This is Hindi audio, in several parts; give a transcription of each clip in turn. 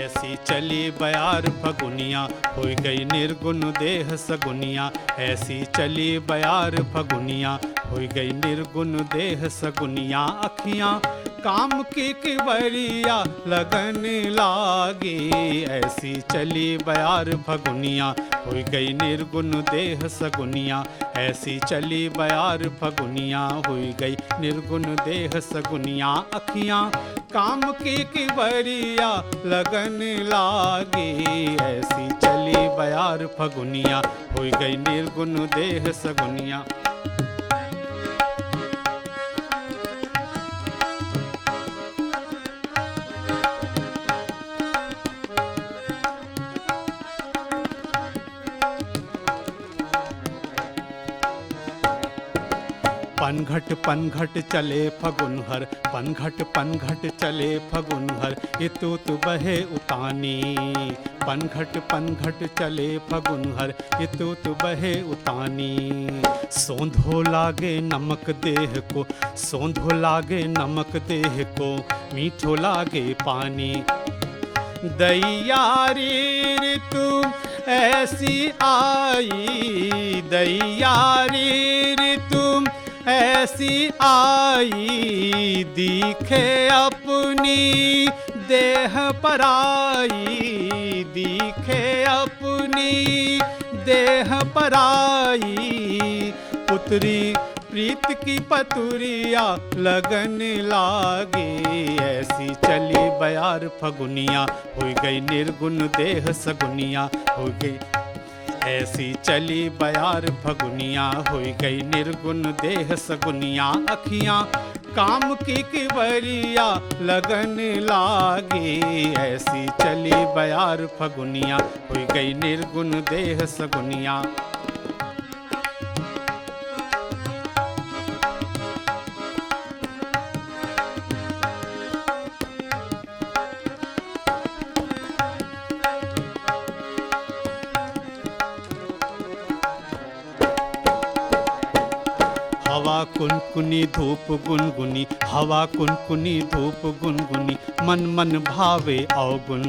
ऐसी चली बयार फगुनिया, हो गई निर्गुण देह सगुनिया। ऐसी चली बयार फगुनिया, हो गई निर्गुण देह सगुनिया। अखियाँ काम की किवरिया लगन लागी, ऐसी चली बयार फगुनिया, हो गई निर्गुण देह सगुनिया। ऐसी चली बयार फगुनिया, हो गई निर्गुण देह सगुनिया। अखियाँ काम की किवरिया लगन लागी, ऐसी चली बयार फगुनिया, हो गई निर्गुण देह सगुनिया। पनघट पनघट चले फगुनहर, पनघट पनघट चले फगुनहर, इतुत बहे उतानी। पनघट पनघट चले फगुनहर, इतुत बहे उतानी। सोंधो लागे नमक देह को, सोंधो लागे नमक देह को, मीठो लागे पानी। दैयारी ऋतु ऐसी आई, दैयारी ऋतु ऐसी आई, दिखे अपनी देह पराई, दिखे अपनी देह पराई। पुत्री प्रीत की पतुरिया लगन लागे, ऐसी चली बयार फगुनिया, हो गई निर्गुण देह सगुनिया। हो गई ऐसी चली बयार फगुनिया, हो गई निर्गुण देह सगुनिया। अखियाँ काम की किवरिया लगन लागी, ऐसी चली बयार फगुनिया, हो गई निर्गुण देह सगुनिया। हवा कुनकुनी धूप गुनगुनी, हवा कुनकुनी धूप गुनगुनी, मन मन भावे अवगुण।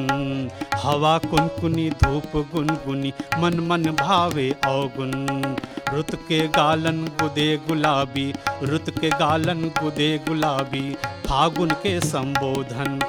हवा कुनकुनी धूप गुनगुनी, मन मन भावे अवगुण। रुत के गालन गुदे गुलाबी, रुत के गालन गुदे गुलाबी, फागुन के संबोधन।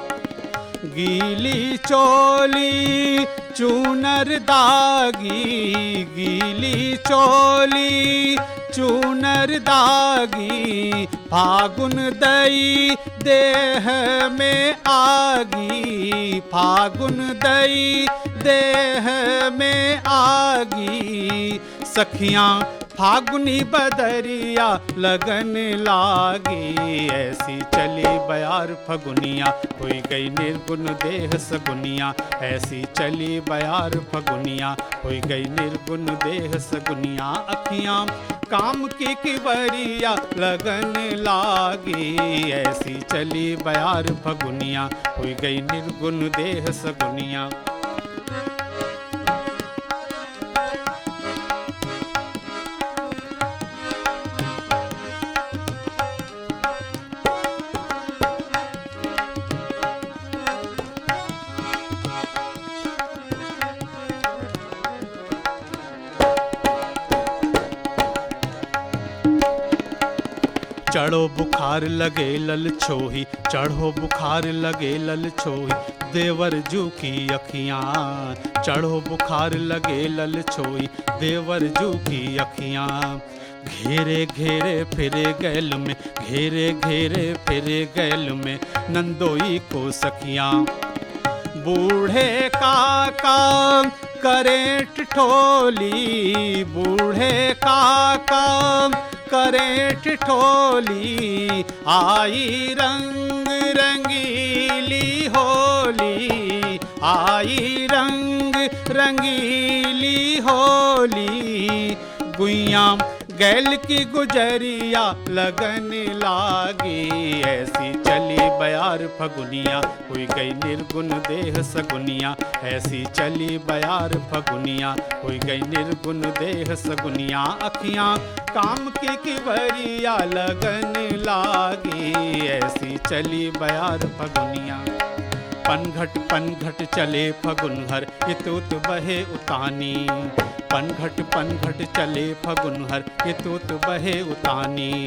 गीली चोली चूनर दागी, गीली चोली चूनर दागी, फागुन दई देह में आगी, फागुन दई देह में आगी। सखियाँ फागुनी बदरिया लगन लागी, ऐसी चली बयार फगुनिया, हो गई निर्गुण देह सगुनिया। ऐसी चली बयार फगुनिया, हो गई निर्गुण देह सगुनिया। अखियाँ काम की किवरिया लगन लागी, ऐसी चली बयार फगुनिया, हो गई निर्गुण देह सगुनिया। चढ़ो बुखार लगे लल छोही, चढ़ो बुखार लगे लल छोही, देवर जू की अखियाँ। चढ़ो बुखार लगे लल छोही, देवर जू की अखियाँ। घेरे घेरे फिरे गैल में, घेरे घेरे फिरे गैल में, नंदोई को सखियाँ। बूढ़े काका करे ठिठोली, बूढ़े काका करे ठिठोली, आई रंग रंगीली होली, आई रंग रंगीली होली। गुइयाँ गैल की गुजरिया लगन लागी, ऐसी चली बयार फगुनिया, हुई गई निर्गुण देह सगुनिया। ऐसी चली बयार फगुनिया, हुई गई निर्गुण देह सगुनिया। अखियाँ काम की किवरिया लगन लागी, ऐसी चली बयार फगुनिया। पनघट चले फगुन हर इतुत बहे उतानी। पनघट चले फगुन हर इतुत बहे उतानी।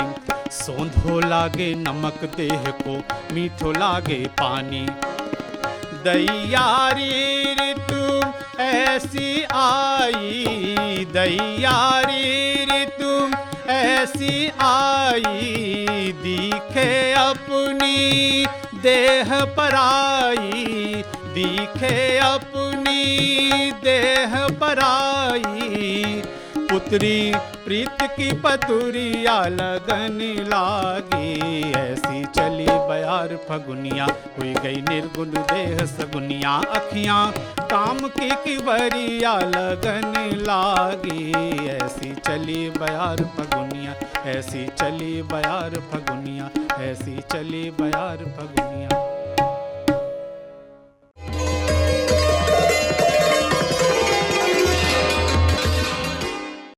सोंधो लागे नमक देह को मीठो लागे पानी। दैयारी ऋतु ऐसी आई, दैयारी ऋतु ऐसी आई, दिखे अपनी देह पराई, दिखे अपनी देह पराई। पुत्री प्रीत की पतुरिया लगन लागी, ऐसी चली बयार फगुनिया हुई गई निर्गुण देह सगुनिया। अखियां काम की बरिया लगन लागी, ऐसी चली बयार फगुनिया, ऐसी चली बयार फगुनिया, ऐसी चली बयार फगुनिया।